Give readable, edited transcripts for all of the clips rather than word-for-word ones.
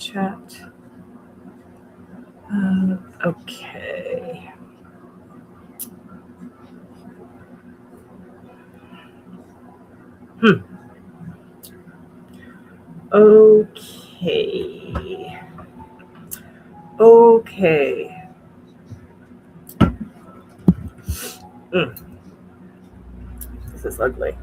chat. Okay. Okay. Okay. This is ugly.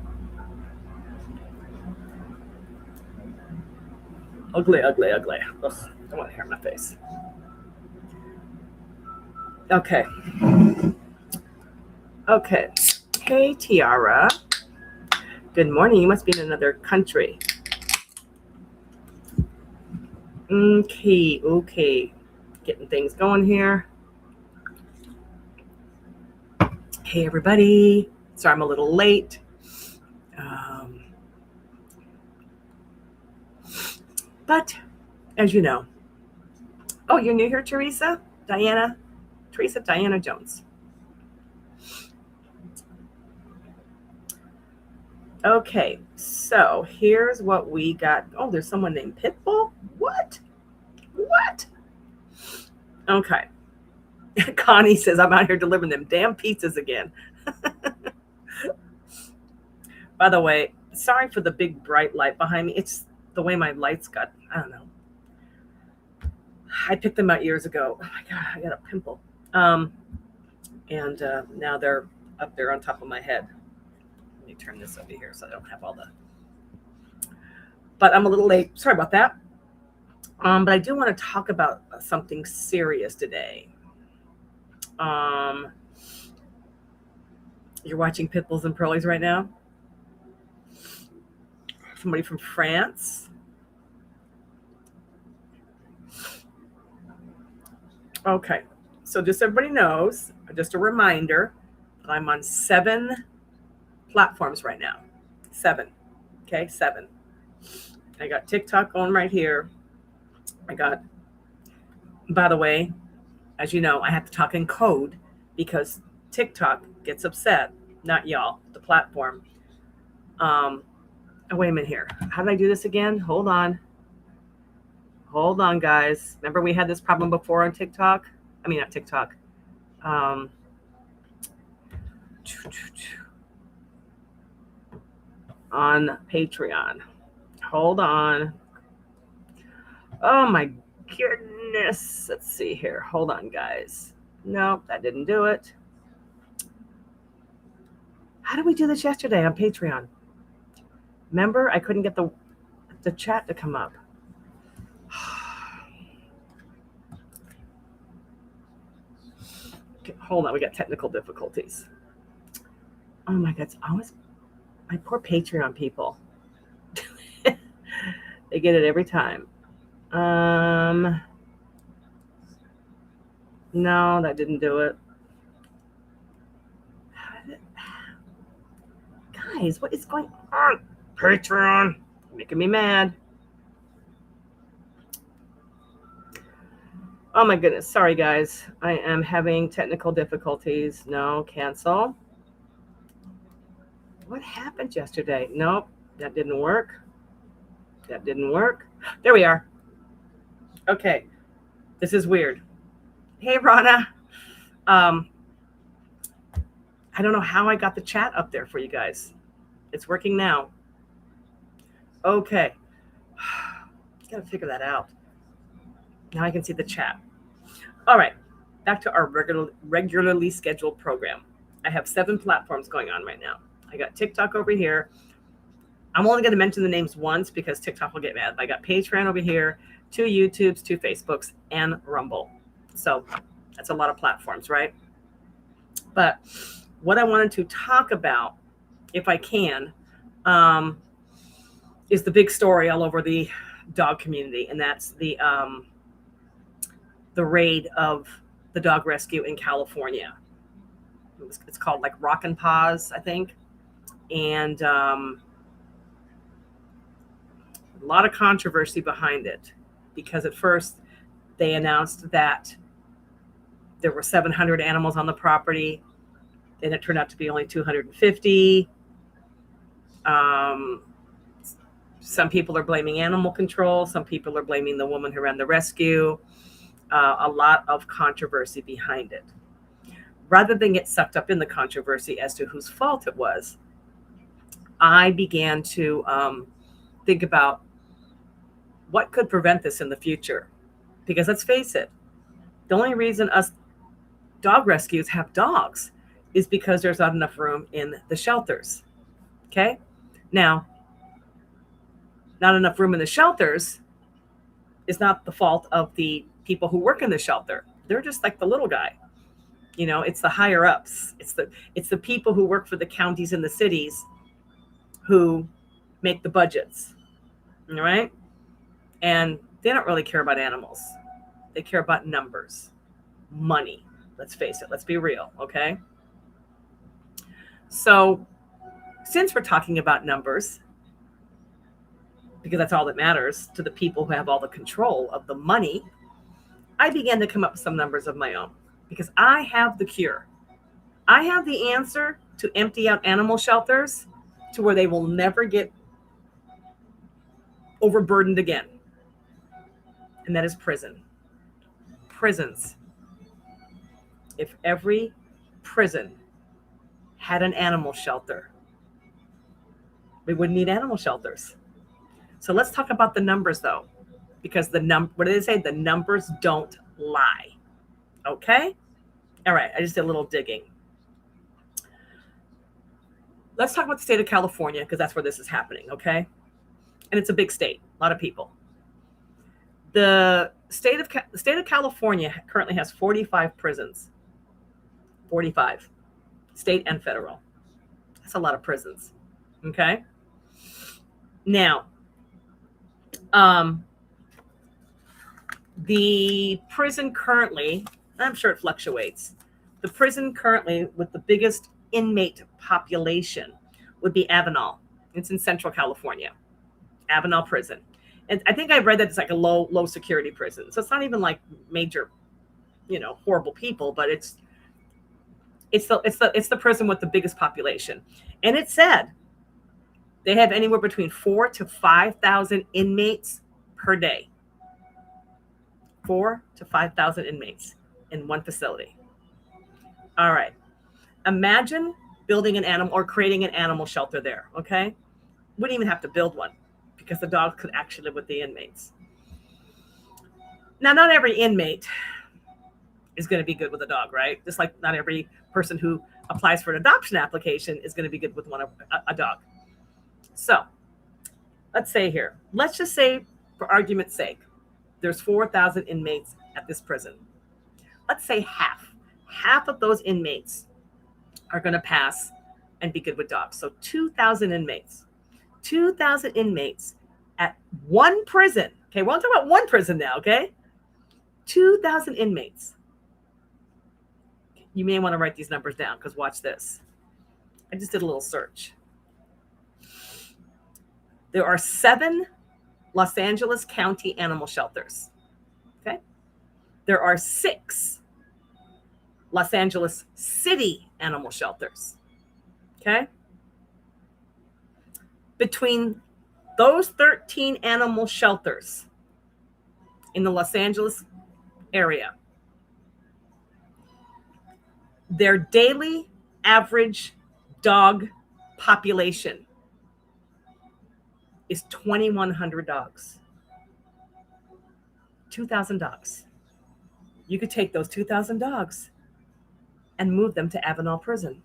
Ugly, ugly, ugly. Ugh, I want hair in my face. Okay. Okay. Hey, Tiara. Good morning. You must be in another country. Okay. Getting things going here. Hey, everybody. Sorry I'm a little late. But as you know, oh, you're new here, Teresa? Teresa Diana Jones. Okay, so here's what we got. Oh, there's someone named Pitbull? What? Okay. Connie says, I'm out here delivering them damn pizzas again. By the way, sorry for the big bright light behind me. It's the way my lights got, I don't know. I picked them out years ago. Oh my God, I got a pimple. And now they're up there on top of my head. Let me turn this over here so I don't have all the. But I'm a little late. Sorry about that. But I do want to talk about something serious today. You're watching Pitbulls and Pearlies right now? Somebody from France? Okay. So just so everybody knows, just a reminder, I'm on 7 platforms right now. 7. Okay, 7. I got TikTok on right here. I got, by the way, as you know, I have to talk in code because TikTok gets upset. Not y'all, the platform. Oh, wait a minute here. How did I do this again? Hold on, guys. Remember we had this problem before on TikTok? I mean, not TikTok. On Patreon. Hold on. Oh my goodness. Let's see here. Hold on, guys. Nope, that didn't do it. How did we do this yesterday on Patreon? Remember, I couldn't get the chat to come up. Okay, hold on, we got technical difficulties. Oh my God, it's always my poor Patreon people. They get it every time. No, that didn't do it. Guys, what is going on? Patreon, making me mad. Oh my goodness, sorry guys. I am having technical difficulties. No, cancel. What happened yesterday? Nope, that didn't work. There we are. Okay, this is weird. Hey, Rana. I don't know how I got the chat up there for you guys. It's working now. Okay. Gotta figure that out. Now I can see the chat. All right, back to our regularly scheduled program. I have 7 platforms going on right now. I got TikTok over here. I'm only going to mention the names once because TikTok will get mad. I got Patreon over here, 2 YouTubes, 2 Facebooks, and Rumble. So that's a lot of platforms, right? But what I wanted to talk about, if I can, is the big story all over the dog community, and that's the raid of the dog rescue in California. It's called like Rockin' Paws, I think. And a lot of controversy behind it because at first they announced that there were 700 animals on the property. Then it turned out to be only 250. Some people are blaming animal control. Some people are blaming the woman who ran the rescue. A lot of controversy behind it. Rather than get sucked up in the controversy as to whose fault it was, I began to think about what could prevent this in the future. Because let's face it, the only reason us dog rescues have dogs is because there's not enough room in the shelters. Okay? Now, not enough room in the shelters is not the fault of the people who work in the shelter. They're just like the little guy. It's the higher ups. It's the people who work for the counties and the cities who make the budgets. All right? And they don't really care about animals. They care about numbers, money. Let's face it. Let's be real. Okay? So, since we're talking about numbers, because that's all that matters to the people who have all the control of the money, I began to come up with some numbers of my own because I have the cure. I have the answer to empty out animal shelters to where they will never get overburdened again. And that is prison. Prisons. If every prison had an animal shelter, we wouldn't need animal shelters. So let's talk about the numbers though, because what do they say? The numbers don't lie. Okay? All right, I just did a little digging. Let's talk about the state of California because that's where this is happening, okay? And it's a big state, a lot of people. The state of California currently has 45 prisons. 45, state and federal. That's a lot of prisons, okay? Now, the prison currently, I'm sure it fluctuates. The prison currently with the biggest inmate population would be Avenal. It's in Central California, Avenal Prison. And I think I read that it's like a low security prison. So it's not even like major, horrible people, but it's the prison with the biggest population. And it said they have anywhere between 4,000 to 5,000 inmates per day. 4,000 to 5,000 inmates in one facility. All right. Imagine building an animal or creating an animal shelter there, okay? Wouldn't even have to build one because the dog could actually live with the inmates. Now, not every inmate is going to be good with a dog, right? Just like not every person who applies for an adoption application is going to be good with a dog. So let's just say for argument's sake, there's 4,000 inmates at this prison. Let's say half of those inmates are going to pass and be good with dogs. So 2,000 inmates at one prison. Okay, we're talking about one prison now, okay? 2,000 inmates. You may want to write these numbers down because watch this. I just did a little search. There are 7 Los Angeles County animal shelters. Okay? There are 6 Los Angeles City animal shelters. Okay? Between those 13 animal shelters in the Los Angeles area, their daily average dog population is 2,100 dogs. 2,000 dogs. You could take those 2,000 dogs and move them to Avenal Prison.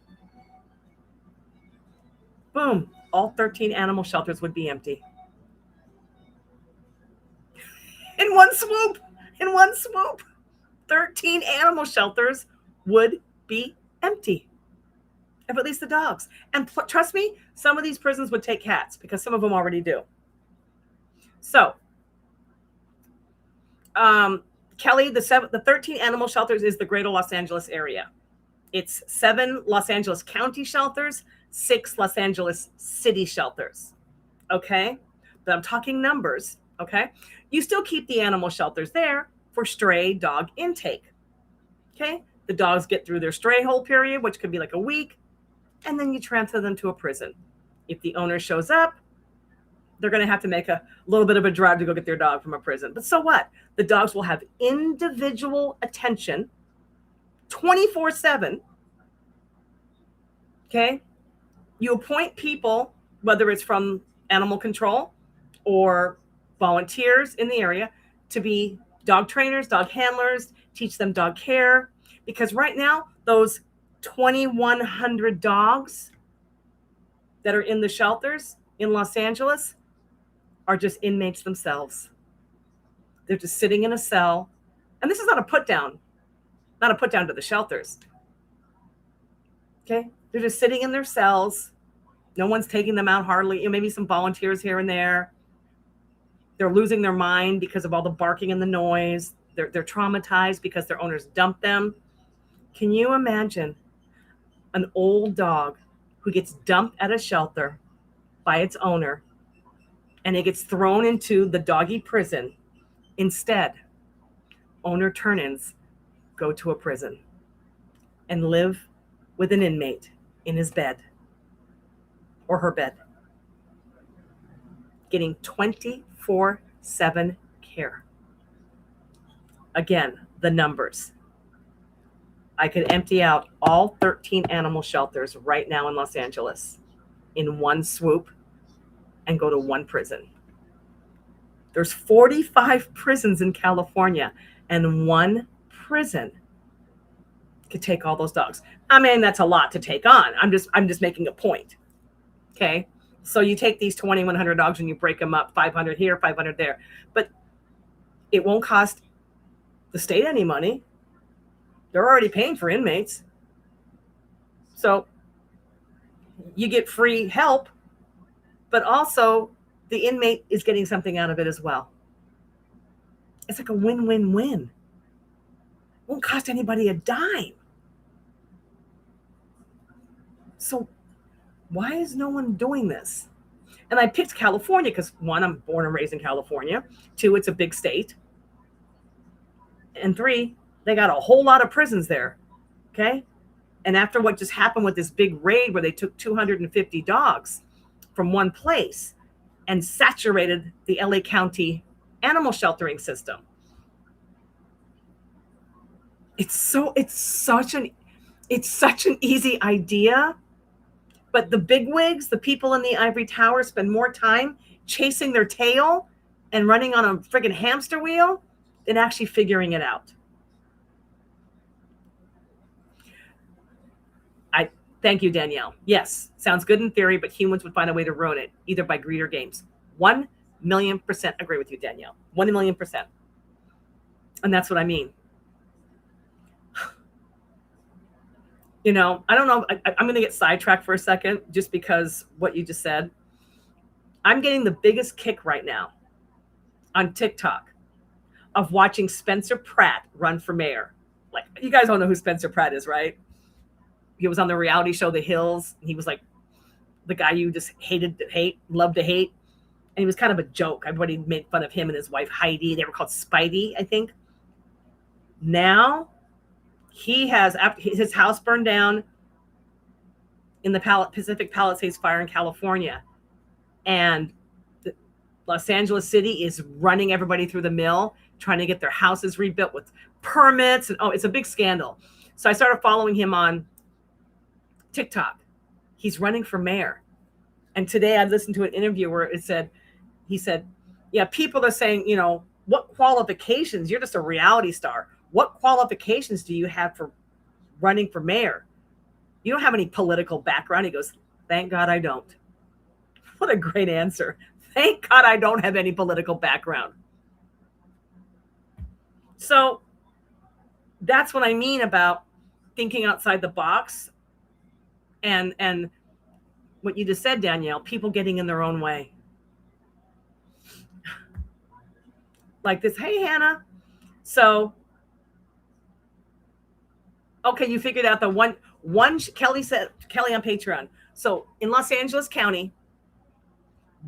Boom. All 13 animal shelters would be empty. In one swoop. 13 animal shelters would be empty. Of at least the dogs. And trust me, some of these prisons would take cats because some of them already do. So, Kelly, the 13 animal shelters is the greater Los Angeles area. It's 7 Los Angeles County shelters, 6 Los Angeles City shelters. Okay? But I'm talking numbers. Okay? You still keep the animal shelters there for stray dog intake. Okay? The dogs get through their stray hold period, which could be like a week, and then you transfer them to a prison. If the owner shows up, they're going to have to make a little bit of a drive to go get their dog from a prison. But so what? The dogs will have individual attention 24/7. Okay? You appoint people, whether it's from animal control or volunteers in the area, to be dog trainers, dog handlers, teach them dog care. Because right now, those 2,100 dogs that are in the shelters in Los Angeles are just inmates themselves. They're just sitting in a cell. And this is not a put down to the shelters. Okay? They're just sitting in their cells. No one's taking them out hardly. Maybe some volunteers here and there. They're losing their mind because of all the barking and the noise. They're traumatized because their owners dumped them. Can you imagine an old dog who gets dumped at a shelter by its owner and it gets thrown into the doggy prison? Instead, owner turn-ins go to a prison and live with an inmate in his bed or her bed, getting 24/7 care. Again, the numbers. I could empty out all 13 animal shelters right now in Los Angeles in one swoop and go to one prison. There's 45 prisons in California, and one prison could take all those dogs. I mean, that's a lot to take on. I'm just making a point. Okay? So you take these 2,100 dogs and you break them up, 500 here, 500 there. But it won't cost the state any money. They're already paying for inmates. So you get free help, but also the inmate is getting something out of it as well. It's like a win-win-win. Won't cost anybody a dime. So why is no one doing this? And I picked California because, one, I'm born and raised in California. Two, it's a big state. And three, they got a whole lot of prisons there. Okay? And after what just happened with this big raid where they took 250 dogs from one place and saturated the LA County animal sheltering system. It's such an easy idea, but the bigwigs, the people in the ivory tower, spend more time chasing their tail and running on a friggin' hamster wheel than actually figuring it out. Thank you, Danielle. Yes, sounds good in theory, but humans would find a way to ruin it, either by greed or games. 1,000,000% agree with you, Danielle. 1,000,000%. And that's what I mean. You know, I don't know. I'm going to get sidetracked for a second just because what you just said. I'm getting the biggest kick right now on TikTok of watching Spencer Pratt run for mayor. Like, you guys all know who Spencer Pratt is, right? He was on the reality show The Hills. He was like the guy you just loved to hate. And he was kind of a joke. Everybody made fun of him and his wife Heidi. They were called Spidey, I think. Now he has his house burned down in the Pacific Palisades fire in California. And Los Angeles City is running everybody through the mill, trying to get their houses rebuilt with permits. And it's a big scandal. So I started following him on TikTok. He's running for mayor. And today I listened to an interview where he said, yeah, people are saying, you know, what qualifications? You're just a reality star. What qualifications do you have for running for mayor? You don't have any political background. He goes, thank God I don't. What a great answer. Thank God I don't have any political background. So that's what I mean about thinking outside the box. And what you just said, Danielle, people getting in their own way. Like this, hey, Hannah. So, okay, you figured out the one Kelly on Patreon. So in Los Angeles County,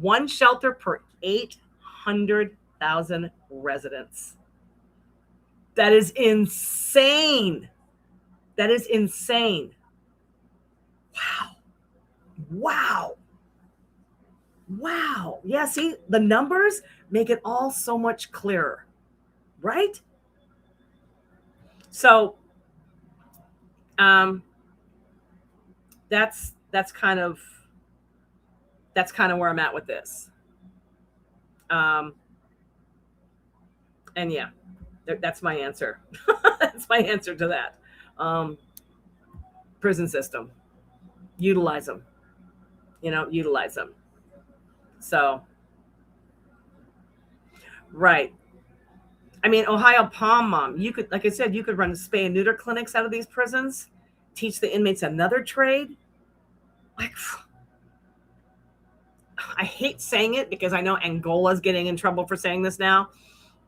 one shelter per 800,000 residents. That is insane. That is insane. Wow. Wow. Yeah, see, the numbers make it all so much clearer, right? So um, that's kind of where I'm at with this. Um, and yeah, that's my answer. That's my answer to that. Um, Prison system, utilize them. Utilize them. So right. I mean, Ohio Palm Mom, you could, like I said, you could run spay and neuter clinics out of these prisons, teach the inmates another trade. Like, I hate saying it because I know Angola's getting in trouble for saying this now,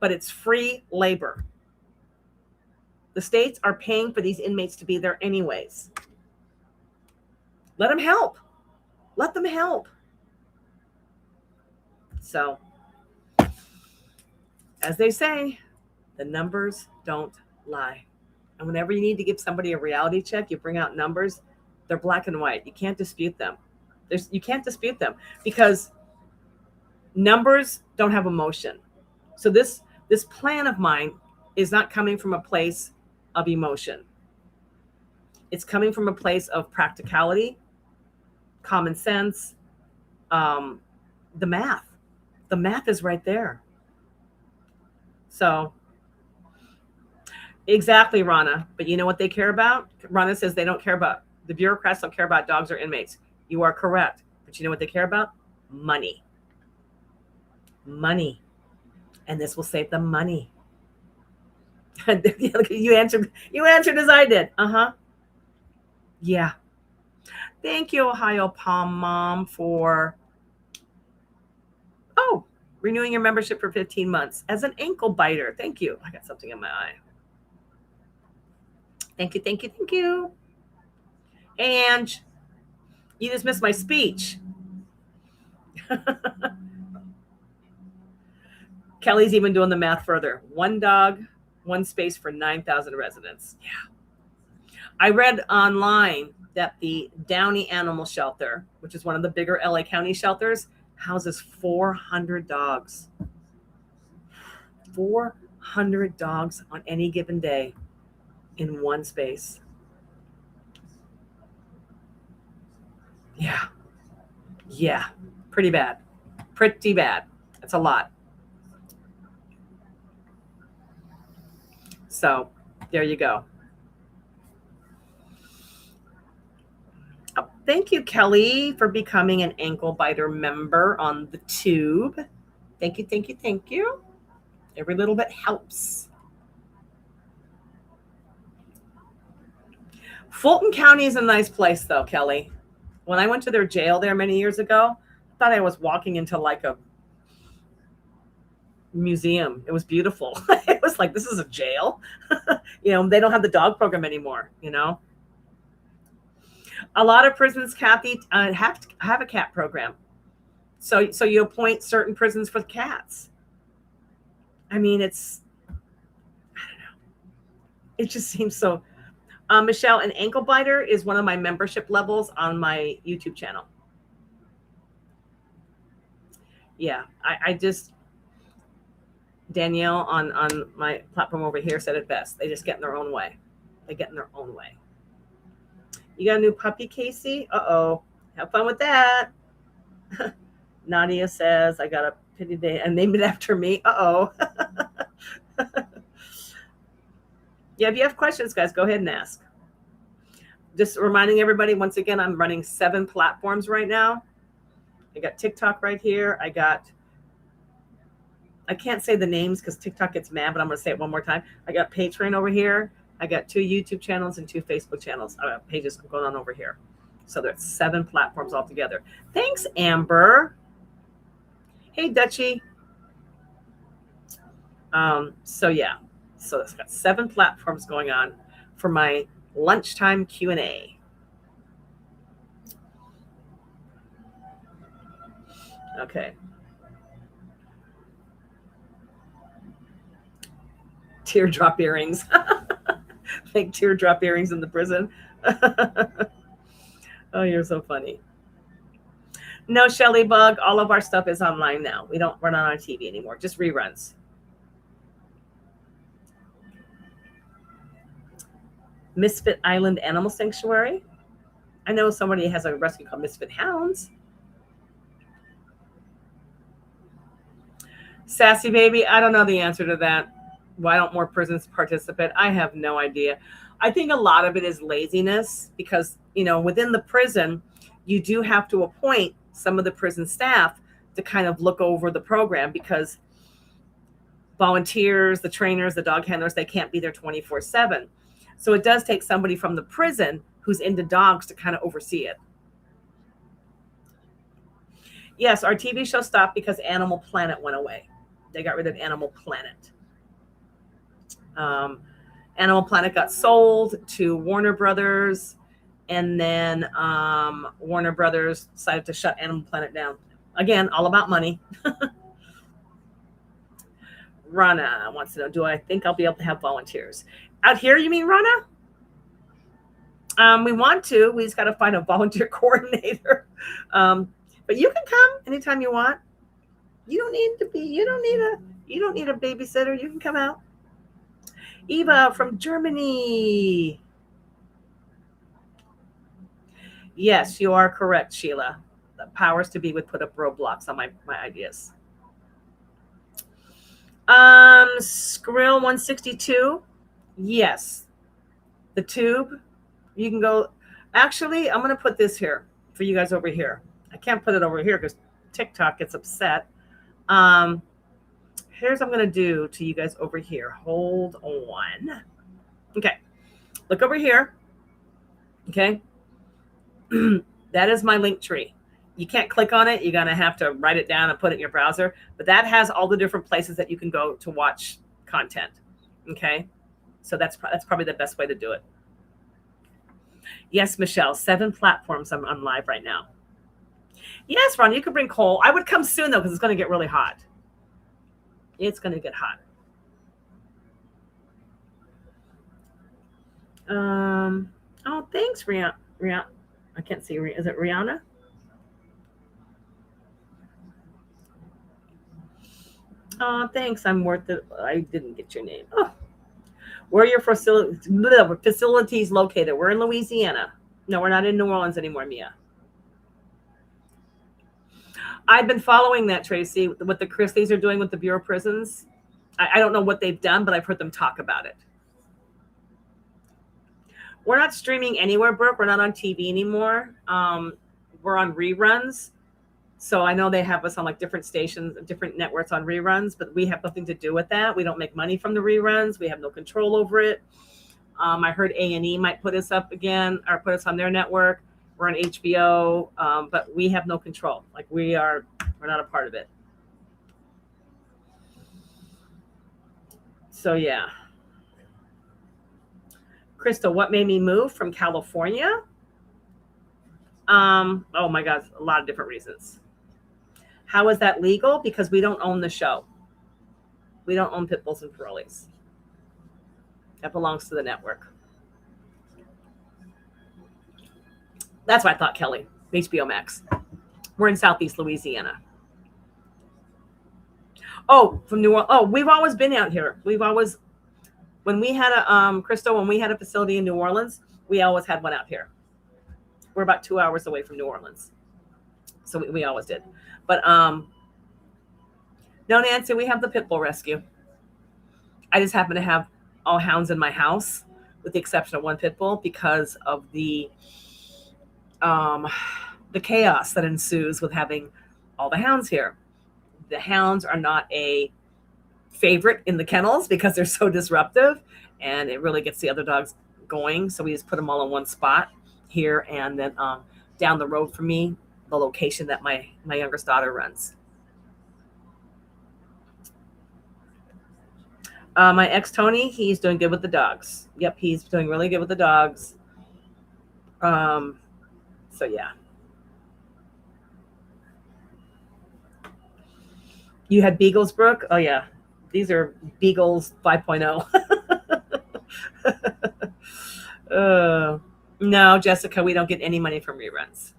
but it's free labor. The states are paying for these inmates to be there anyways. Let them help. Let them help. So, as they say, the numbers don't lie. And whenever you need to give somebody a reality check, you bring out numbers, they're black and white. You can't dispute them. You can't dispute them because numbers don't have emotion. So this plan of mine is not coming from a place of emotion. It's coming from a place of practicality, common sense, um, the math. The math is right there. So exactly, Rana. But you know what they care about? Rana says they don't care about, the bureaucrats don't care about dogs or inmates. You are correct. But you know what they care about? Money. Money. And this will save them money. You answered as I did. Uh-huh. Yeah. Thank you, Ohio Palm Mom, for renewing your membership for 15 months as an ankle biter. Thank you. I got something in my eye. Thank you, thank you, thank you. And you just missed my speech. Kelly's even doing the math further. One dog, one space for 9,000 residents. Yeah. I read online that the Downey Animal Shelter, which is one of the bigger LA County shelters, houses 400 dogs. 400 dogs on any given day in one space. Yeah. Yeah. Pretty bad. Pretty bad. That's a lot. So there you go. Oh, thank you, Kelly, for becoming an ankle biter member on the tube. Thank you, thank you, thank you. Every little bit helps. Fulton County is a nice place, though, Kelly. When I went to their jail there many years ago, I thought I was walking into like a museum. It was beautiful. It was like, this is a jail. They don't have the dog program anymore. A lot of prisons, Kathy, have a cat program. So you appoint certain prisons for cats. I mean, I don't know. It just seems so. Michelle, an ankle biter is one of my membership levels on my YouTube channel. Yeah, I just, Danielle on my platform over here said it best. They just get in their own way. They get in their own way. You got a new puppy, Casey? Uh-oh. Have fun with that. Nadia says, I got a pity day and named it after me. Uh-oh. Yeah, if you have questions, guys, go ahead and ask. Just reminding everybody, once again, I'm running 7 platforms right now. I got TikTok right here. I can't say the names because TikTok gets mad, but I'm going to say it one more time. I got Patreon over here. I got 2 YouTube channels and 2 Facebook channels. Pages going on over here. So there's 7 platforms altogether. Thanks, Amber. Hey, Dutchie. So yeah. So it's got 7 platforms going on for my lunchtime Q A. Okay. Teardrop earrings. Make teardrop earrings in the prison. Oh, you're so funny. No, Shelly Bug, all of our stuff is online now. We're not on TV anymore, just reruns. Misfit Island Animal Sanctuary. I know somebody has a rescue called Misfit Hounds. Sassy Baby, I don't know the answer to that. Why don't more prisons participate? I have no idea. I think a lot of it is laziness because, within the prison, you do have to appoint some of the prison staff to kind of look over the program because volunteers, the trainers, the dog handlers, they can't be there 24/7. So it does take somebody from the prison who's into dogs to kind of oversee it. Yes, our TV show stopped because Animal Planet went away. They got rid of Animal Planet. Animal Planet got sold to Warner Brothers, and then Warner Brothers decided to shut Animal Planet down. Again, all about money. Rana wants to know, do I think I'll be able to have volunteers? Out here, you mean, Rana? We want to. We just got to find a volunteer coordinator. But you can come anytime you want. You don't need a babysitter. You can come out. Eva from Germany. Yes, you are correct, Sheila. The powers to be would put up roadblocks on my ideas. Skrill 162. Yes. The tube. You can go. Actually, I'm going to put this here for you guys over here. I can't put it over here because TikTok gets upset. Here's what I'm going to do to you guys over here. Hold on. Okay. Look over here. Okay. That is my link tree. You can't click on it. You're going to have to write it down and put it in your browser. But that has all the different places that you can go to watch content. Okay. So that's probably the best way to do it. Yes, Michelle, 7 platforms I'm on live right now. Yes, Ron, you could bring Cole. I would come soon, though, because it's going to get really hot. It's going to get hot. Oh, thanks, Rihanna. I can't see. Is it Rihanna? Oh, thanks. I'm worth it. I didn't get your name. Oh. Where are your facilities located? We're in Louisiana. No, we're not in New Orleans anymore, Mia. I've been following that, Tracy, what the Chrisleys are doing with the Bureau of Prisons. I don't know what they've done, but I've heard them talk about it. We're not streaming anywhere, Brooke. We're not on TV anymore. We're on reruns. So I know they have us on like different stations, different networks on reruns, but we have nothing to do with that. We don't make money from the reruns. We have no control over it. I heard A&E might put us up again or put us on their network. We're on HBO, but we have no control. Like we're not a part of it. So yeah. Crystal, what made me move from California? Oh my God, a lot of different reasons. How is that legal? Because we don't own the show. We don't own Pit Bulls and Parolees. That belongs to the network. That's what I thought, Kelly. HBO Max. We're in Southeast Louisiana. Oh, from New Orleans. Oh, we've always been out here. When we had a facility in New Orleans, we always had one out here. We're about 2 hours away from New Orleans. So we always did. But no, Nancy, we have the Pit Bull Rescue. I just happen to have all hounds in my house, with the exception of one Pit Bull, because of the chaos that ensues with having all the hounds here. The hounds are not a favorite in the kennels because they're so disruptive, and it really gets the other dogs going. So we just put them all in one spot here, and then down the road from me, the location that my youngest daughter runs. My ex Tony, he's doing good with the dogs. Yep, he's doing really good with the dogs. So yeah. You had Beagles, Brooke? Oh yeah. These are Beagles 5.0. No, Jessica, we don't get any money from reruns.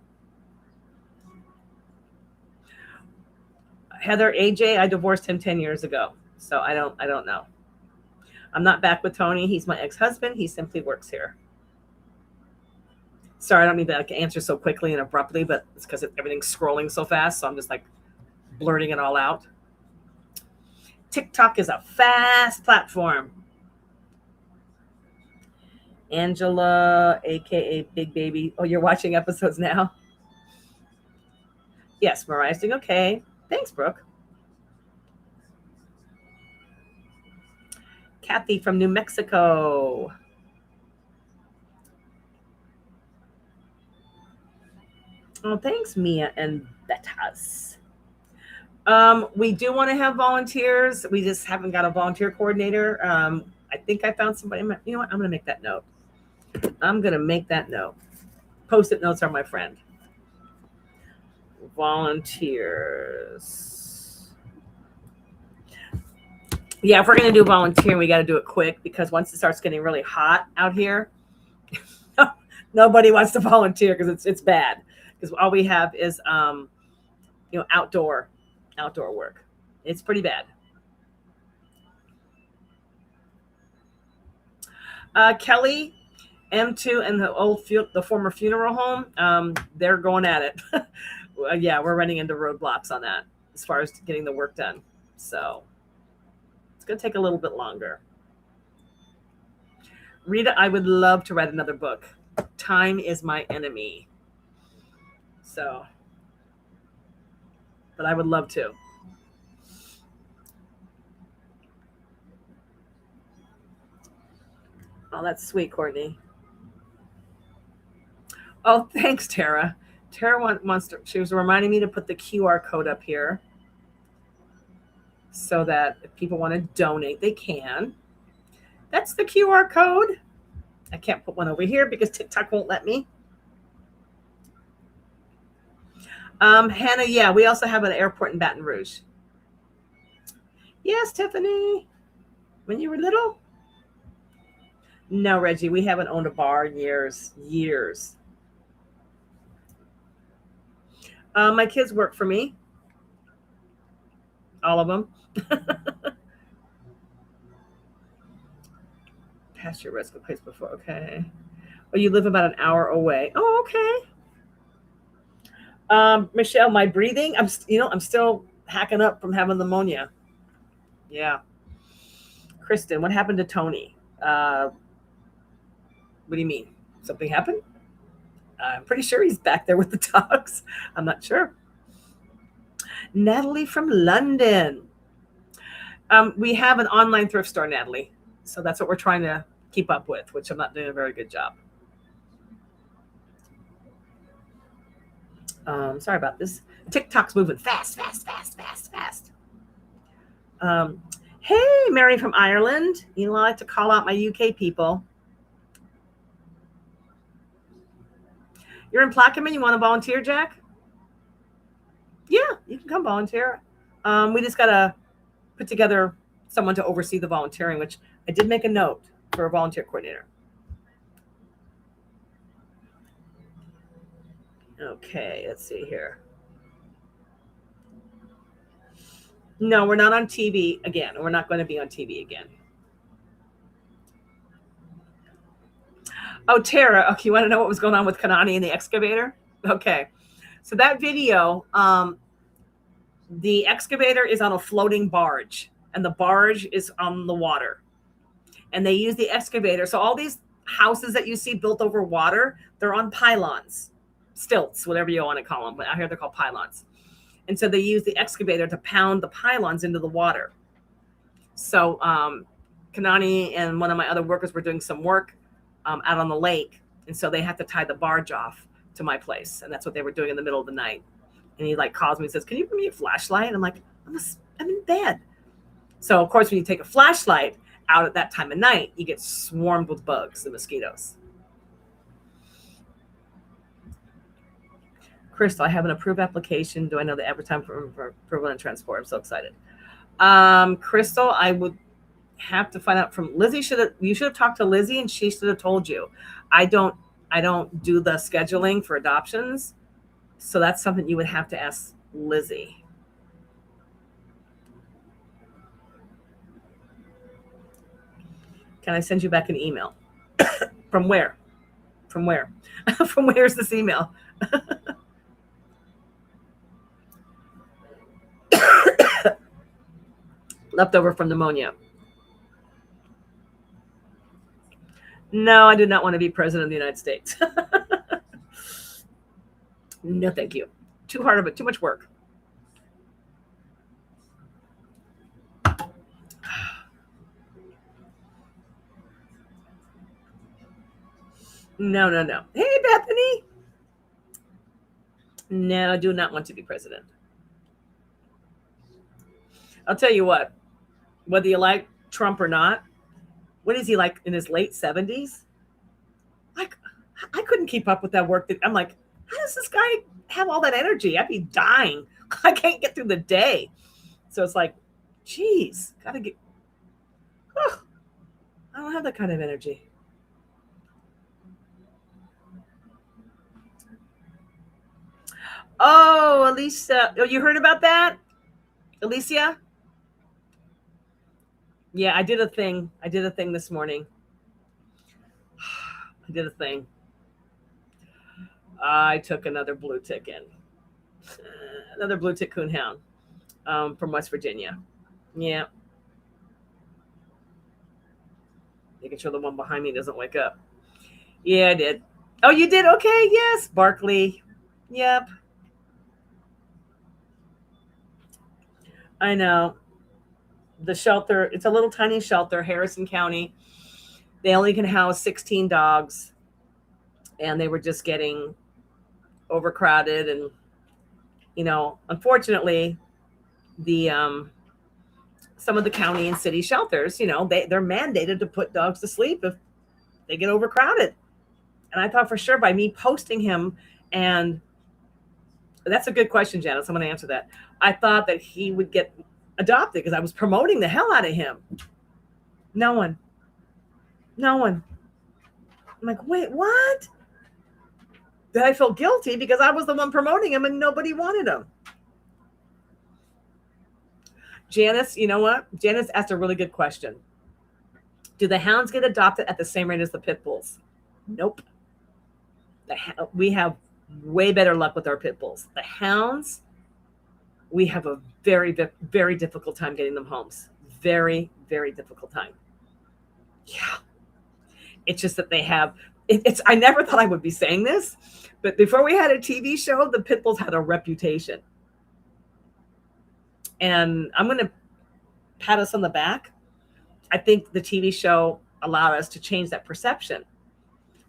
Heather, AJ, I divorced him 10 years ago. So I don't know. I'm not back with Tony. He's my ex-husband. He simply works here. Sorry, I don't mean to answer so quickly and abruptly, but it's because everything's scrolling so fast. So I'm just like blurting it all out. TikTok is a fast platform. Angela, aka Big Baby. Oh, you're watching episodes now? Yes, Mariah's doing okay. Thanks, Brooke. Kathy from New Mexico. Oh, thanks, Mia and Bettas. We do want to have volunteers. We just haven't got a volunteer coordinator. I think I found somebody. You know what? I'm going to make that note. Post-it notes are my friend. Volunteers. Yeah, if we're going to do volunteering, we got to do it quick because once it starts getting really hot out here, nobody wants to volunteer because it's bad. Because all we have is outdoor work. It's pretty bad. Kelly, M2, and the former funeral home, they're going at it. Yeah, we're running into roadblocks on that as far as getting the work done. So it's going to take a little bit longer. Rita, I would love to write another book. Time is my enemy. So, but I would love to. Oh, that's sweet, Courtney. Oh, thanks, Tara. Tara she was reminding me to put the QR code up here so that if people want to donate, they can. That's the QR code. I can't put one over here because TikTok won't let me. Hannah, yeah, we also have an airport in Baton Rouge. Yes, Tiffany. When you were little? No, Reggie, we haven't owned a bar in years. My kids work for me. All of them. Past your risk of place before. Okay. Well, you live about an hour away. Oh, okay. Michelle, my breathing, I'm still hacking up from having pneumonia. Yeah. Kristen, what happened to Tony? What do you mean? Something happened? I'm pretty sure he's back there with the dogs. I'm not sure. Natalie from London. We have an online thrift store, Natalie. So that's what we're trying to keep up with, which I'm not doing a very good job. Sorry about this. TikTok's moving fast. Hey, Mary from Ireland. I like to call out my UK people. You're in Plaquemine. You want to volunteer, Jack? Yeah, you can come volunteer. We just got to put together someone to oversee the volunteering, which I did make a note for a volunteer coordinator. Okay, let's see here. No, we're not on TV again. We're not going to be on TV again. Oh, Tara, okay, you want to know what was going on with Kanani and the excavator? Okay, so that video, the excavator is on a floating barge, and the barge is on the water. And they use the excavator. So all these houses that you see built over water, they're on pylons, stilts, whatever you want to call them. But out here they're called pylons. And so they use the excavator to pound the pylons into the water. So Kanani and one of my other workers were doing some work out on the lake. And so they have to tie the barge off to my place. And that's what they were doing in the middle of the night. And he calls me and says, "Can you bring me a flashlight?" And I'm like, I'm in bed. So of course, when you take a flashlight out at that time of night, you get swarmed with bugs and mosquitoes. Crystal, I have an approved application. Do I know the average time for approval and transport? I'm so excited. Crystal, I would have to find out from Lizzie. You should have talked to Lizzie, and she should have told you. I don't do the scheduling for adoptions, so that's something you would have to ask Lizzie. Can I send you back an email? From where? From where? From where's this email? Leftover from pneumonia. No, I do not want to be president of the United States. No, thank you. Too hard of it. Too much work. No, no, no. Hey, Bethany. No, I do not want to be president. I'll tell you what, whether you like Trump or not, what is he like in his late 70s? Like, I couldn't keep up with that work. I'm like, how does this guy have all that energy? I'd be dying. I can't get through the day. So it's like, geez, gotta get, oh, I don't have that kind of energy. Oh, Alicia. Oh, you heard about that? Alicia? Yeah, I did a thing. This morning. I did a thing. I took another blue tick in. Another blue tick coonhound from West Virginia. Yeah. Making sure the one behind me doesn't wake up. Yeah, I did. Oh, you did? Okay, yes. Barkley. Yep. I know. The shelter, it's a little tiny shelter, Harrison County. They only can house 16 dogs. And they were just getting overcrowded. And, you know, unfortunately, the some of the county and city shelters, you know, they're mandated to put dogs to sleep if they get overcrowded. And I thought for sure by me posting him, and that's a good question, Janice. I'm going to answer that. I thought that he would get adopted because I was promoting the hell out of him. No one. I'm like, wait, what? Then I felt guilty because I was the one promoting him and nobody wanted him. Janice, you know what? Janice asked a really good question. Do the hounds get adopted at the same rate as the pit bulls? Nope. We have way better luck with our pit bulls. The hounds, we have a very, very difficult time getting them homes. Very, very difficult time. Yeah. It's just that they have, I never thought I would be saying this, but before we had a TV show, the pit bulls had a reputation. And I'm going to pat us on the back. I think the TV show allowed us to change that perception.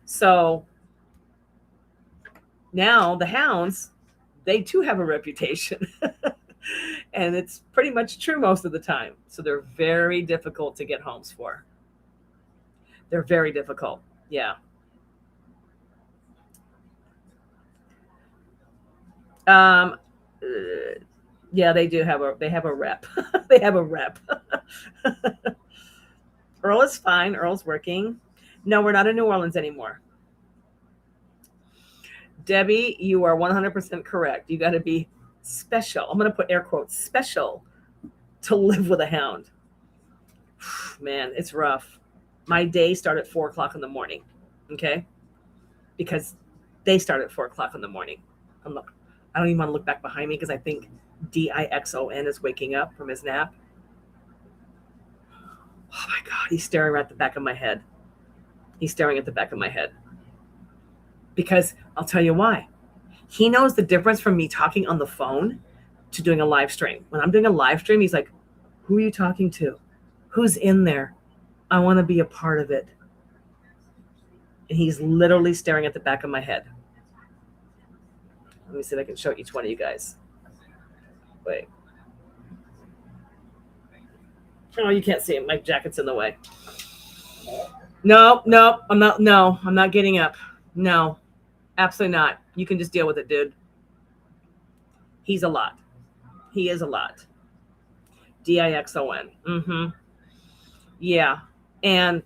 So now the hounds, they too have a reputation. And it's pretty much true most of the time. So they're very difficult to get homes for. They're very difficult. Yeah. Yeah, they do have a rep. They have a rep. Earl is fine. Earl's working. No, we're not in New Orleans anymore. Debbie, you are 100% correct. You got to be special. I'm going to put air quotes, special, to live with a hound. Man, it's rough. My day started at 4 o'clock in the morning. Okay. Because they start at 4 o'clock in the morning. I don't even want to look back behind me because I think Dixon is waking up from his nap. Oh my God. He's staring right at the back of my head. Because I'll tell you why. He knows the difference from me talking on the phone to doing a live stream. When I'm doing a live stream, he's like, who are you talking to? Who's in there? I want to be a part of it. And he's literally staring at the back of my head. Let me see if I can show each one of you guys. Wait. Oh, you can't see him. My jacket's in the way. No, I'm not getting up. No, absolutely not. You can just deal with it, dude. He's a lot. He is a lot. Dixon. Mm-hmm. Yeah. And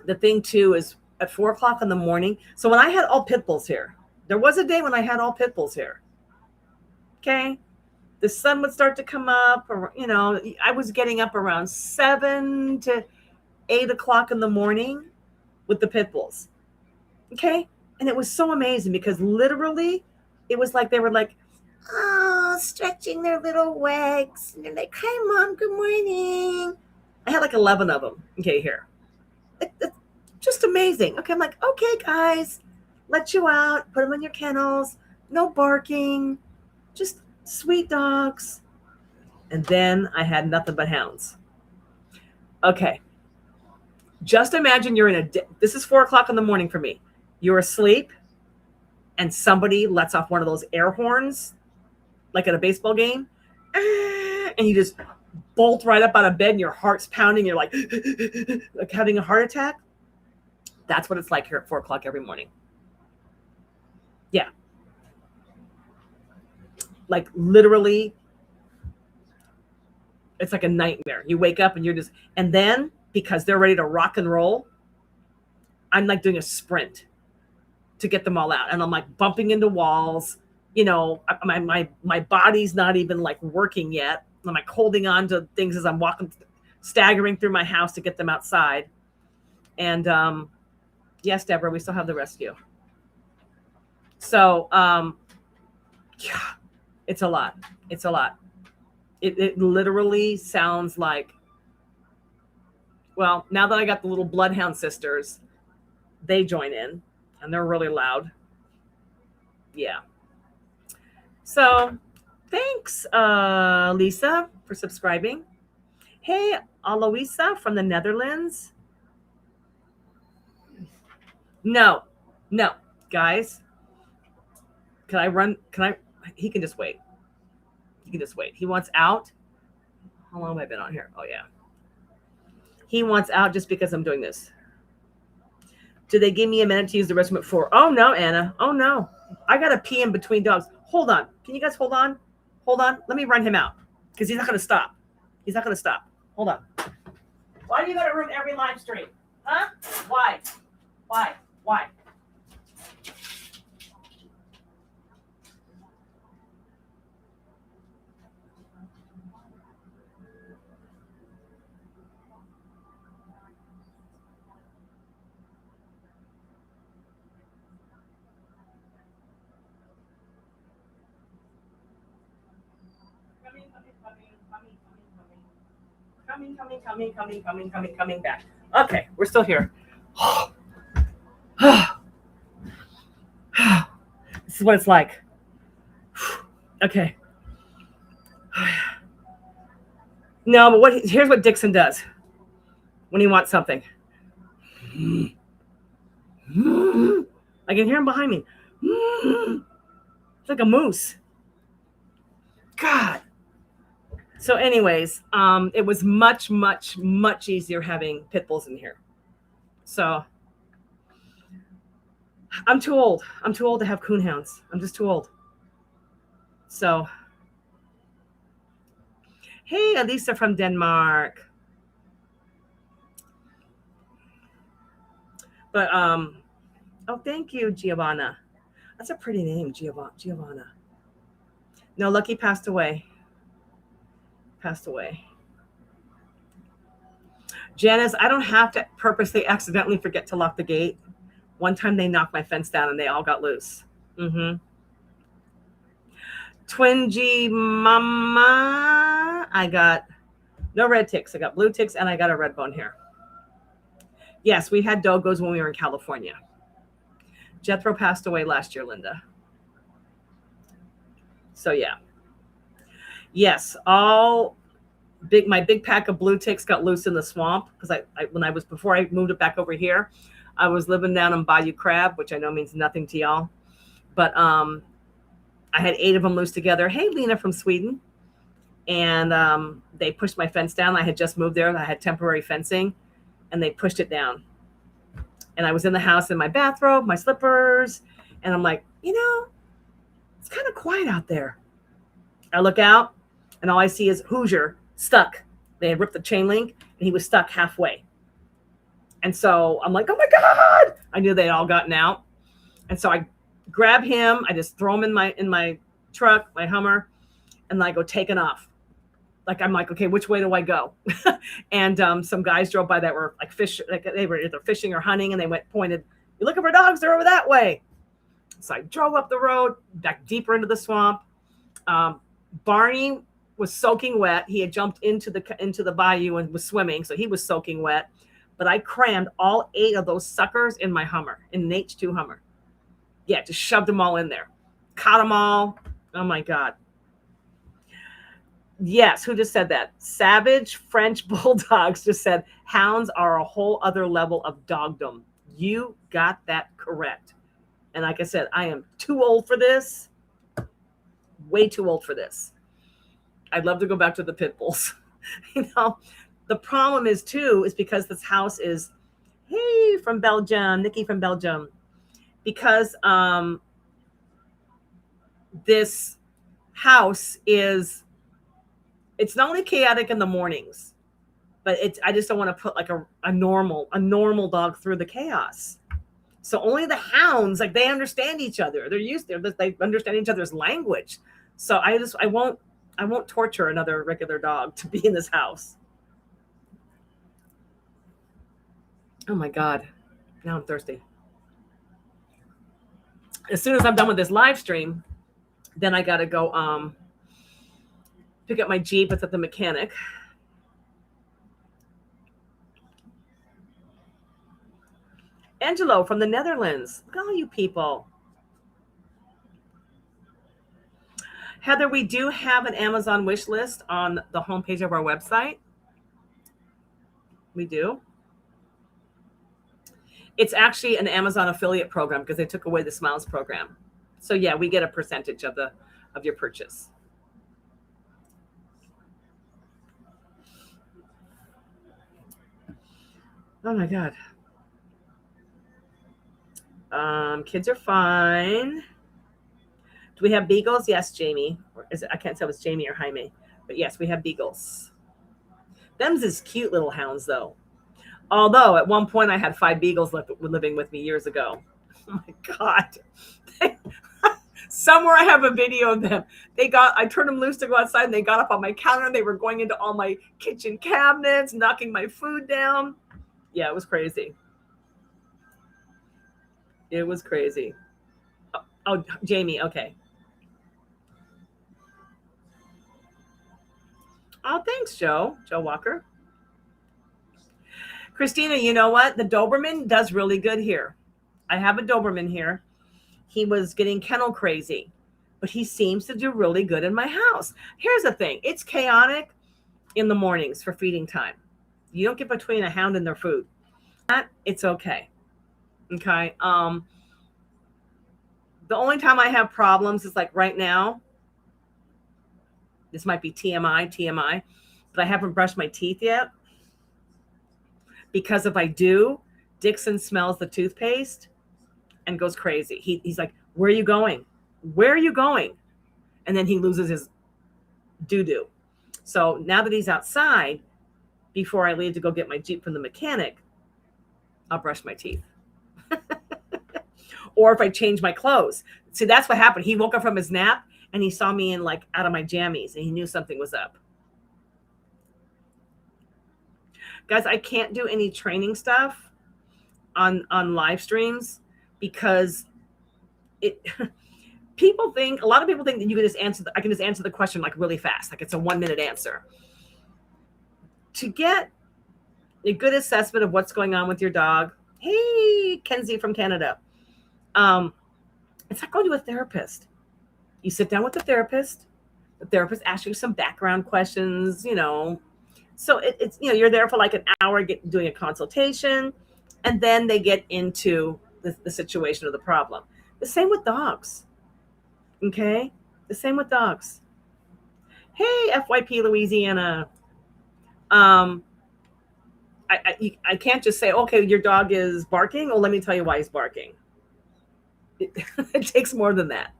the thing too is at 4 o'clock in the morning. So when I had all pit bulls here, there was a day when I had all pit bulls here. Okay. The sun would start to come up, or, you know, I was getting up around 7 to 8 o'clock in the morning with the pit bulls. Okay. And it was so amazing because literally it was like they were like, oh, stretching their little legs. And they're like, hi, Mom, good morning. I had like 11 of them. Okay, here. It's just amazing. Okay, I'm like, okay, guys, let you out, put them in your kennels, no barking, just sweet dogs. And then I had nothing but hounds. Okay. Just imagine you're this is 4 o'clock in the morning for me. You're asleep and somebody lets off one of those air horns, like at a baseball game, and you just bolt right up out of bed and your heart's pounding. You're like having a heart attack. That's what it's like here at 4 o'clock every morning. Yeah. Like literally, it's like a nightmare. You wake up and you're just, and then because they're ready to rock and roll, I'm like doing a sprint to get them all out. And I'm like bumping into walls. You know, my body's not even like working yet. I'm like holding on to things as I'm walking, staggering through my house to get them outside. And yes, Deborah, we still have the rescue. So yeah, it's a lot. It's a lot. It literally sounds like, well, now that I got the little bloodhound sisters, they join in and they're really loud. Yeah. So thanks, Lisa, for subscribing. Hey, Aloisa from the Netherlands. No, guys. Can I run? He can just wait. He can just wait. He wants out. How long have I been on here? Oh, yeah. He wants out just because I'm doing this. Do they give me a minute to use the restroom at 4? Oh, no, Anna. Oh, no. I got to pee in between dogs. Hold on. Can you guys hold on? Hold on. Let me run him out because he's not going to stop. He's not going to stop. Hold on. Why do you got to ruin every live stream? Huh? Why? Coming back. Okay, we're still here. This is what it's like. Okay. No, but here's what Dixon does when he wants something. I can hear him behind me. It's like a moose. God. So anyways, it was much easier having pit bulls in here. So I'm too old. I'm too old to have coonhounds. I'm just too old. So, hey, Elisa from Denmark. But oh, thank you, Giovanna. That's a pretty name, Giovanna. No, Lucky passed away. Janice, I don't have to purposely accidentally forget to lock the gate. One time they knocked my fence down and they all got loose. Twin G Mama, I got no red ticks. I got blue ticks and I got a red bone here. Yes, we had dogos when we were in California. Jethro passed away last year, Linda. So yeah. Yes, my big pack of blue ticks got loose in the swamp because before I moved it back over here, I was living down in Bayou Crab, which I know means nothing to y'all. But I had 8 of them loose together. Hey, Lena from Sweden. And they pushed my fence down. I had just moved there. I had temporary fencing, and they pushed it down. And I was in the house in my bathrobe, my slippers, and I'm like, it's kind of quiet out there. I look out, and all I see is Hoosier stuck. They had ripped the chain link, and he was stuck halfway. And so I'm like, oh my God! I knew they'd all gotten out. And so I grab him. I just throw him in my truck, my Hummer, and I go taking off. like I'm like, okay, which way do I go? And some guys drove by that were like they were either fishing or hunting, and they pointed, "You're looking for dogs? They're over that way." So I drove up the road, back deeper into the swamp. Barney was soaking wet. He had jumped into the bayou and was swimming, so he was soaking wet. But I crammed all 8 of those suckers in my Hummer, in an H2 Hummer. Yeah, just shoved them all in there. Caught them all. Oh my God. Yes, who just said that? Savage French Bulldogs just said hounds are a whole other level of dogdom. You got that correct. And like I said, I am too old for this. Way too old for this. I'd love to go back to the pit bulls. The problem is because this house is, hey, from Belgium, Nikki from Belgium, because this house is, it's not only chaotic in the mornings, but I just don't want to put like a normal dog through the chaos. So only the hounds, like they understand each other. They understand each other's language. So I won't torture another regular dog to be in this house. Oh my God. Now I'm thirsty. As soon as I'm done with this live stream, then I got to go pick up my Jeep. It's at the mechanic. Angelo from the Netherlands. Look at all you people. Heather, we do have an Amazon wish list on the homepage of our website. We do. It's actually an Amazon affiliate program because they took away the Smiles program. So yeah, we get a percentage of your purchase. Oh my God. Kids are fine. Do we have beagles? Yes, Jamie. Or I can't tell if it's Jamie or Jaime. But yes, we have beagles. Them's is cute little hounds, though. Although at one point I had 5 beagles living with me years ago. Oh my God. Somewhere I have a video of them. I turned them loose to go outside and they got up on my counter and they were going into all my kitchen cabinets, knocking my food down. Yeah, it was crazy. It was crazy. Oh, Jamie, okay. Oh, thanks, Joe Walker. Christina, you know what? The Doberman does really good here. I have a Doberman here. He was getting kennel crazy, but he seems to do really good in my house. Here's the thing. It's chaotic in the mornings for feeding time. You don't get between a hound and their food. It's okay. Okay. The only time I have problems is like right now. This might be TMI, but I haven't brushed my teeth yet. Because if I do, Dixon smells the toothpaste and goes crazy. He's like, "Where are you going? Where are you going?" And then he loses his doo-doo. So now that he's outside, before I leave to go get my Jeep from the mechanic, I'll brush my teeth. Or if I change my clothes. See, that's what happened. He woke up from his nap and he saw me in like out of my jammies and he knew something was up. Guys, I can't do any training stuff on live streams because a lot of people think that you can just I can just answer the question like really fast, like it's a 1-minute answer. To get a good assessment of what's going on with your dog, hey, Kenzie from Canada, it's like going to a therapist. You sit down with the therapist asks you some background questions, So it's you're there for like an hour doing a consultation, and then they get into the situation of the problem. The same with dogs. Okay? The same with dogs. Hey, FYP Louisiana. I can't just say, okay, your dog is barking. Oh, let me tell you why he's barking. It takes more than that.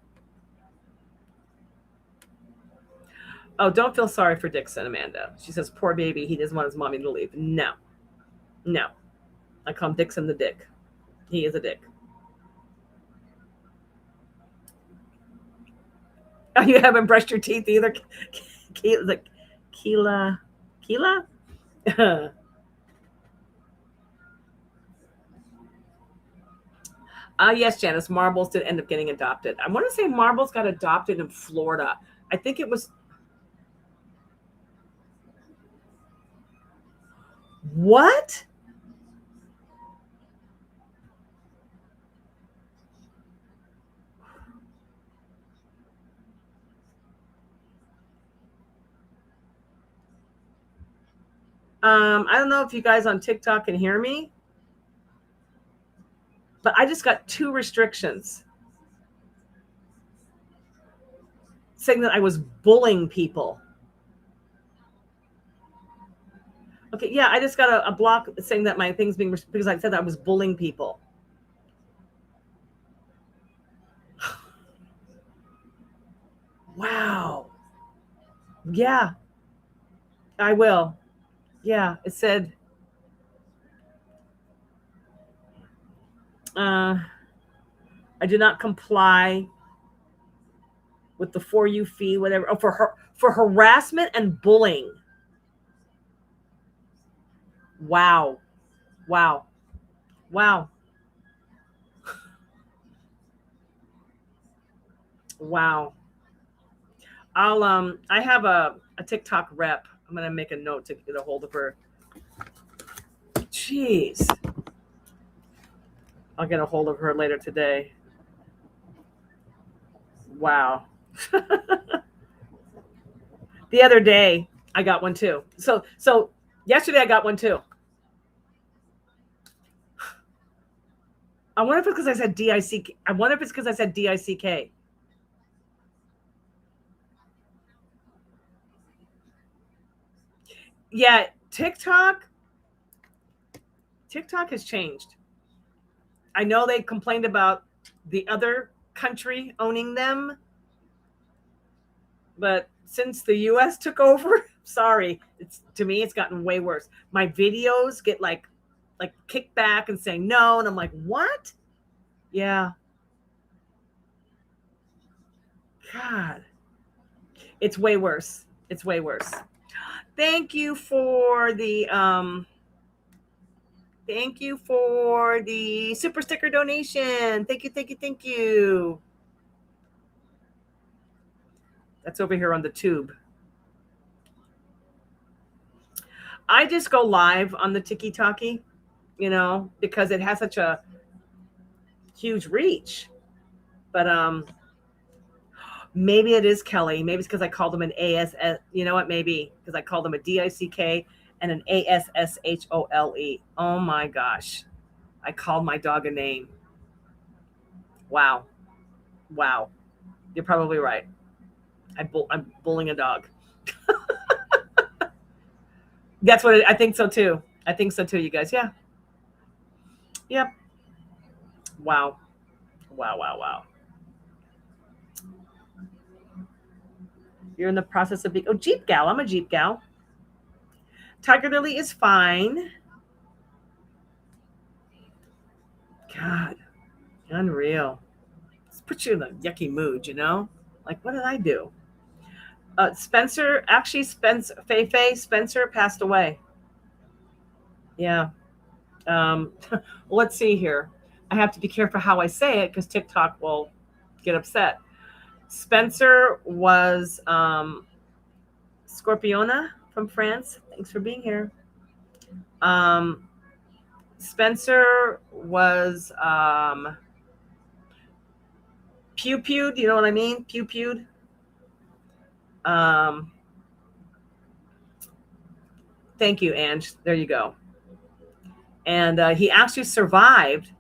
Oh, don't feel sorry for Dixon, Amanda. She says, poor baby, he doesn't want his mommy to leave. No. I call him Dixon the dick. He is a dick. Oh, you haven't brushed your teeth either? Keela. Yes, Janice, Marbles did end up getting adopted. I want to say Marbles got adopted in Florida. I think it was. What? I don't know if you guys on TikTok can hear me, but I just got 2 restrictions saying that I was bullying people. Okay, yeah, I just got a block saying that my thing's being because I said that I was bullying people. Wow. Yeah, I will. Yeah, it said I did not comply with the For You fee, whatever. Oh, for harassment and bullying. Wow. Wow. Wow. Wow. I have a TikTok rep. I'm gonna make a note to get a hold of her. Jeez. I'll get a hold of her later today. Wow. The other day I got one too. So yesterday I got one too. I wonder if it's because I said DICK. I wonder if it's because I said DICK. Yeah, TikTok has changed. I know they complained about the other country owning them, but since the US took over, sorry, to me it's gotten way worse. My videos get like kicked back and saying no, and I'm like, what? Yeah. God. It's way worse. It's way worse. Thank you for the super sticker donation. Thank you, thank you, thank you. That's over here on the tube. I just go live on the Tiki Talkie, because it has such a huge reach. But maybe it is Kelly. Maybe it's because I called him an ASS. You know what? Maybe because I called him a DICK and an ASSHOLE. Oh my gosh. I called my dog a name. Wow. Wow. You're probably right. I'm bullying a dog. That's what I think so too. I think so too, you guys. Yeah. Yep. Wow. Wow, wow, wow. You're in the process of being Jeep gal. I'm a Jeep gal. Tiger Lily is fine. God. Unreal. Let's put you in a yucky mood, Like, what did I do? Spencer Spencer passed away. Yeah. Let's see here. I have to be careful how I say it because TikTok will get upset. Spencer was Scorpiona from France. Thanks for being here. Spencer was pew-pewed. You know what I mean? Pew-pewed. Thank you, Ange. There you go. And he actually survived.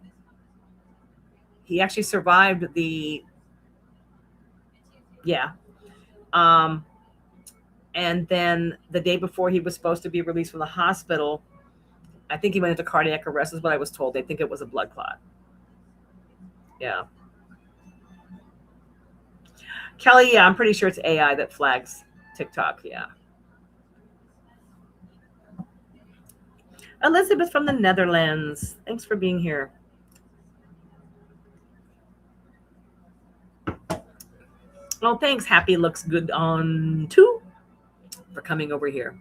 He actually survived the, yeah. And then the day before he was supposed to be released from the hospital, I think he went into cardiac arrest is what I was told. They think it was a blood clot. Yeah. Kelly, yeah, I'm pretty sure it's AI that flags TikTok. Yeah. Elizabeth from the Netherlands. Thanks for being here. Oh, thanks. Happy looks good on too. for coming over here.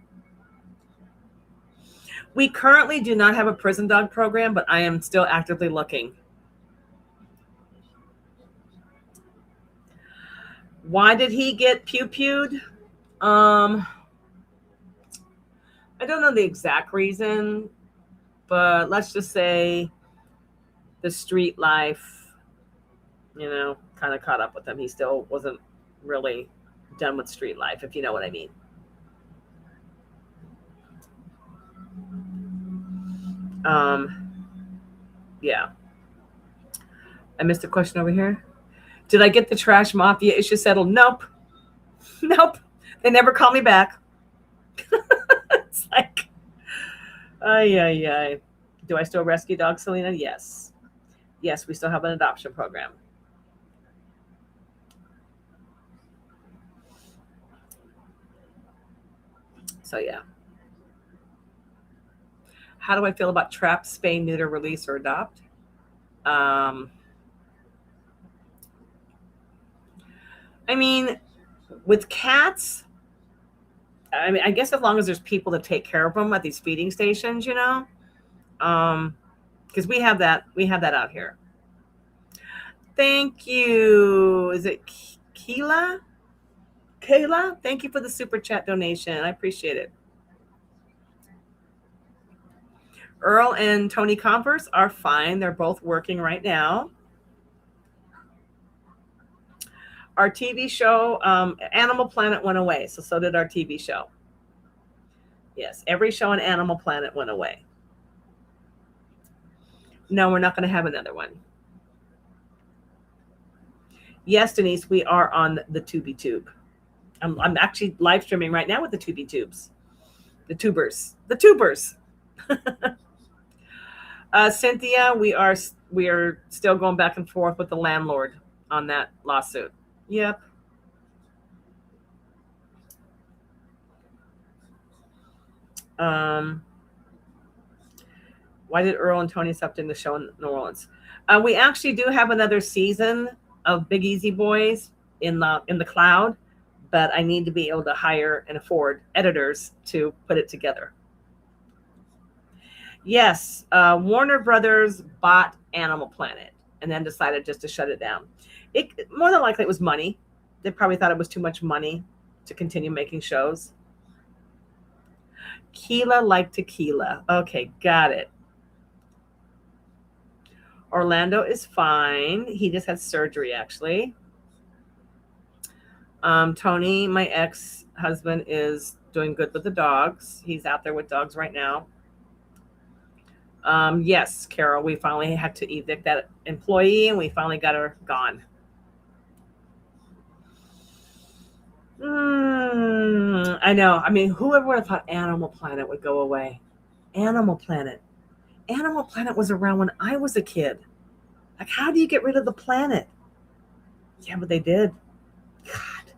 We currently do not have a prison dog program, but I am still actively looking. Why did he get pew-pewed? I don't know the exact reason, but let's just say the street life, kind of caught up with him. He still wasn't really done with street life, if you know what I mean. Yeah. I missed a question over here. Did I get the trash mafia issue settled? Nope. Nope. They never call me back. It's like, ay. Do I still rescue dogs, Selena? Yes. Yes, we still have an adoption program. So, yeah. How do I feel about trap, spay, neuter, release, or adopt? I mean, with cats, I guess as long as there's people to take care of them at these feeding stations, because we have that out here. Thank you. Is it Kayla? Thank you for the super chat donation. I appreciate it. Earl and Tony Converse are fine. They're both working right now. Our TV show, Animal Planet, went away. So did our TV show. Yes, every show on Animal Planet went away. No, we're not going to have another one. Yes, Denise, we are on the Tubi Tube. I'm actually live streaming right now with the Tubi Tubes. The tubers. Cynthia, we are still going back and forth with the landlord on that lawsuit. Yep. Why did Earl and Tony stop doing the show in New Orleans? We actually do have another season of Big Easy Boys in the cloud, but I need to be able to hire and afford editors to put it together. Yes, Warner Brothers bought Animal Planet and then decided just to shut it down. It more than likely it was money. They probably thought it was too much money to continue making shows. Keela like tequila. Okay, got it. Orlando is fine. He just had surgery, actually. Tony, my ex-husband, is doing good with the dogs. He's out there with dogs right now. Yes, Carol, we finally had to evict that employee, and we finally got her gone. I know. I mean, whoever would have thought Animal Planet would go away? Animal Planet was around when I was a kid. Like, how do you get rid of the planet? Yeah, but they did. God,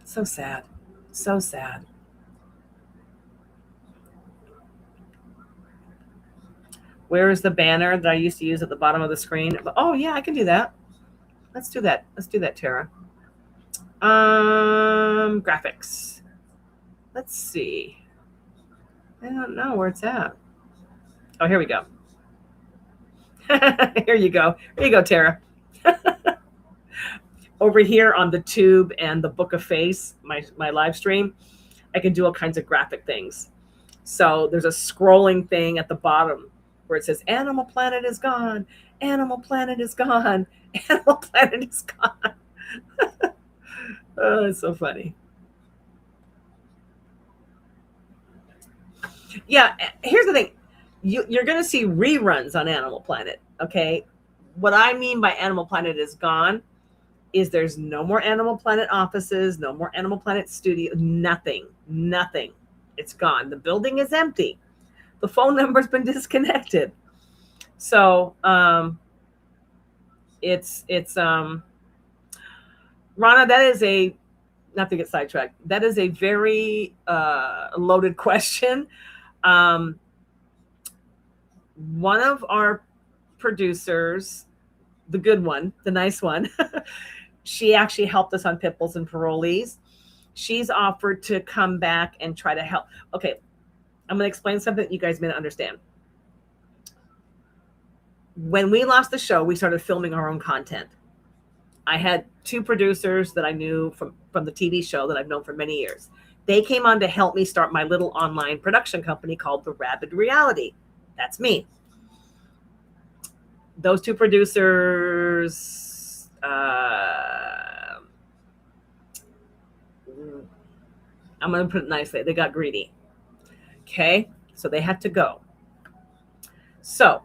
so sad. So sad. Where is the banner that I used to use at the bottom of the screen? Oh, yeah, I can do that. Let's do that, Tara. Graphics. Let's see. I don't know where it's at. Oh, here we go. Here you go, Tara. Over here on the Tube and the Book of Face, my live stream, I can do all kinds of graphic things. So there's a scrolling thing at the bottom where it says Animal Planet is gone. Animal Planet is gone. Animal Planet is gone. Oh, it's so funny. Yeah, here's the thing. You're going to see reruns on Animal Planet, okay? What I mean by Animal Planet is gone is there's no more Animal Planet offices, no more Animal Planet studio, nothing. It's gone. The building is empty. The phone number's been disconnected. So it's Rana, that is not to get sidetracked, that is a very loaded question. One of our producers, the good one, the nice one, she actually helped us on Pitbulls and Parolees. she's offered to come back and try to help. Okay, I'm going to explain something that you guys may not understand. When we lost the show, we started filming our own content. I had two producers that I knew from the TV show that I've known for many years. They came on to help me start my little online production company called The Rabid Reality. That's me. Those two producers, I'm going to put it nicely, they got greedy. Okay, so they had to go. So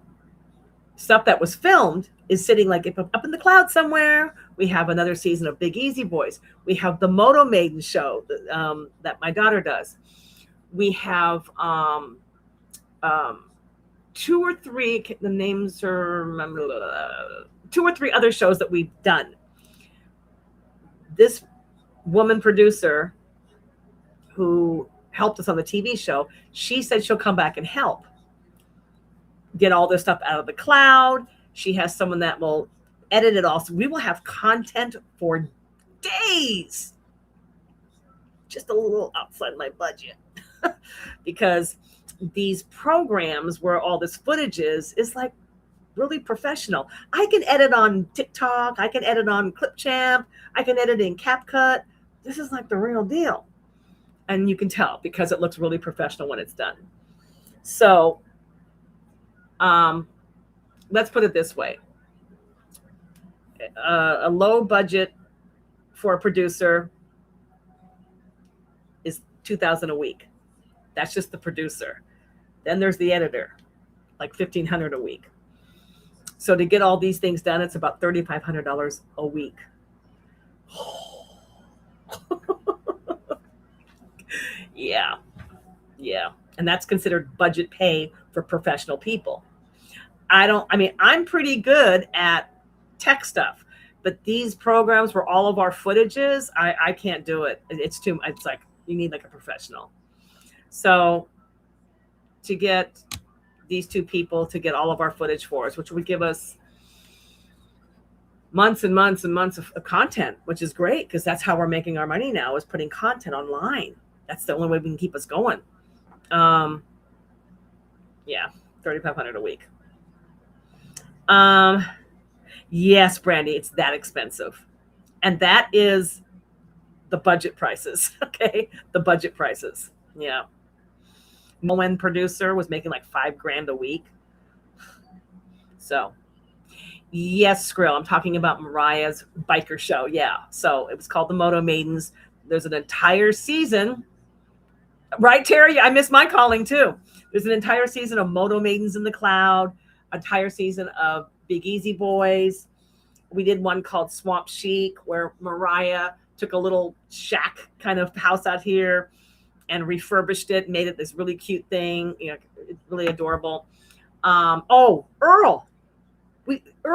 stuff that was filmed is sitting like up in the cloud somewhere. We have another season of Big Easy Boys. We have the Moto Maiden show that my daughter does. We have 2 or 3, the names are 2 or 3 other shows that we've done. This woman producer who helped us on the TV show, she said she'll come back and help get all this stuff out of the cloud. She has someone that will edit it all. So we will have content for days. Just a little outside my budget. Because these programs where all this footage is like really professional. I can edit on TikTok. I can edit on Clipchamp. I can edit in CapCut. This is like the real deal. And you can tell because it looks really professional when it's done. So let's put it this way. A low budget for a producer is $2,000 a week. That's just the producer. Then there's the editor, like $1,500 a week. So to get all these things done, it's about $3,500 a week. Yeah. And that's considered budget pay for professional people. I'm pretty good at tech stuff, but these programs where all of our footage is, I can't do it. It's like you need like a professional. So to get these two people to get all of our footage for us, which would give us months and months and months of content, which is great because that's how we're making our money now, is putting content online. That's the only way we can keep us going. Yeah, $3,500 a week. Yes, Brandy, it's that expensive. And that is the budget prices. Okay. The budget prices. Yeah. One producer was making like $5,000 a week. So yes, Skrill, I'm talking about Mariah's biker show. Yeah. So it was called the Moto Maidens. There's an entire season. Right, Terry? I miss my calling too. There's an entire season of Moto Maidens in the Cloud, entire season of Big Easy Boys. We did one called Swamp Chic where Mariah took a little shack kind of house out here and refurbished it, made it this really cute thing. It's really adorable. Earl. Earl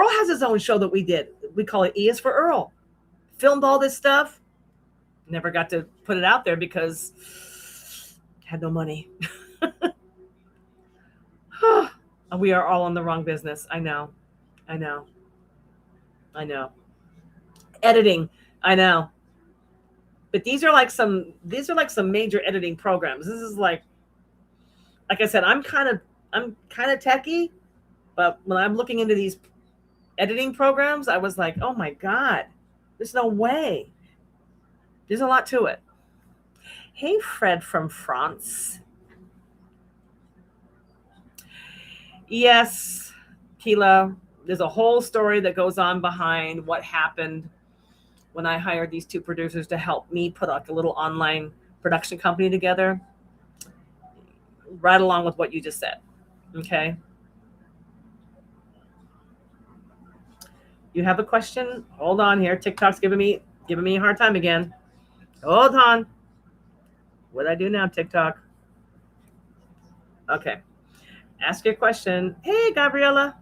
has his own show that we did. We call it E is for Earl. Filmed all this stuff. Never got to put it out there because I had no money. We are all in the wrong business. I know. Editing. I know. But these are like some major editing programs. This is like I said, I'm kind of techie, but when I'm looking into these editing programs, I was like, oh my God, there's no way. There's a lot to it. Hey, Fred from France. Yes, Keela, there's a whole story that goes on behind what happened when I hired these two producers to help me put like a little online production company together, right along with what you just said. Okay. You have a question? Hold on here. TikTok's giving me a hard time again. Hold on. What do I do now, TikTok? Okay. Ask your question. Hey, Gabriella.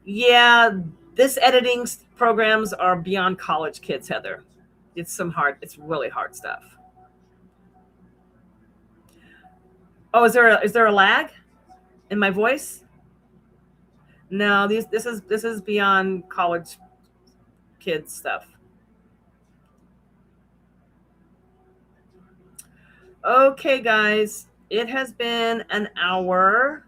Yeah, this editing programs are beyond college kids, Heather. It's really hard stuff. Oh, is there a lag in my voice? No, this is beyond college kids stuff. Okay, guys, it has been an hour.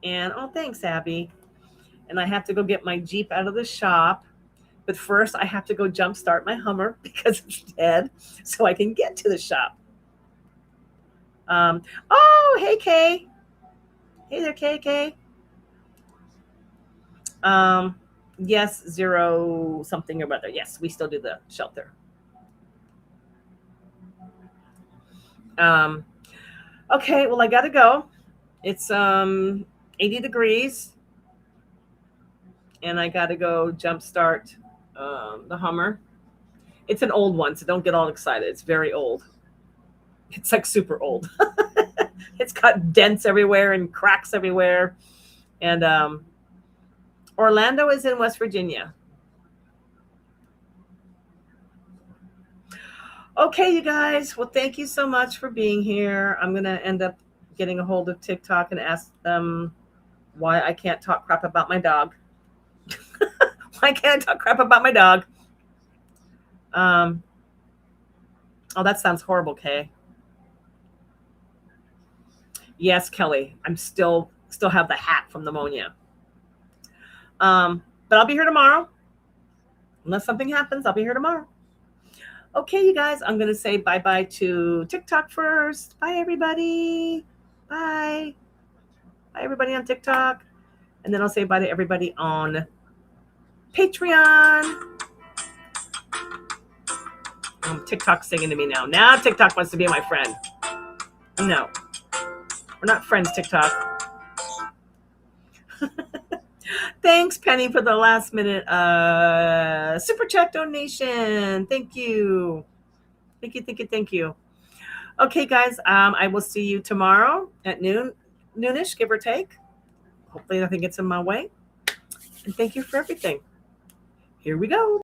And oh, thanks, Abby. And I have to go get my Jeep out of the shop. But first, I have to go jumpstart my Hummer because it's dead so I can get to the shop. Oh, hey, Kay. Hey there, Kay. Yes, 0 something or other. Yes, we still do the shelter. Okay, well, I got to go. It's 80 degrees, and I got to go jumpstart the Hummer. It's an old one, so don't get all excited. It's very old. It's like super old. It's got dents everywhere and cracks everywhere. And Orlando is in West Virginia. Okay, you guys. Well, thank you so much for being here. I'm going to end up getting a hold of TikTok and ask them why I can't talk crap about my dog. Why can't I talk crap about my dog? Oh, that sounds horrible, Kay. Yes, Kelly. I'm still have the hat from pneumonia. But I'll be here tomorrow. Unless something happens, I'll be here tomorrow. Okay, you guys, I'm going to say bye-bye to TikTok first. Bye, everybody. Bye. Bye, everybody on TikTok. And then I'll say bye to everybody on Patreon. TikTok's singing to me now. Now TikTok wants to be my friend. No. We're not friends, TikTok. Thanks, Penny, for the last minute super chat donation. Thank you. Thank you. Okay, guys, I will see you tomorrow at noonish, give or take. Hopefully nothing gets in my way. And thank you for everything. Here we go.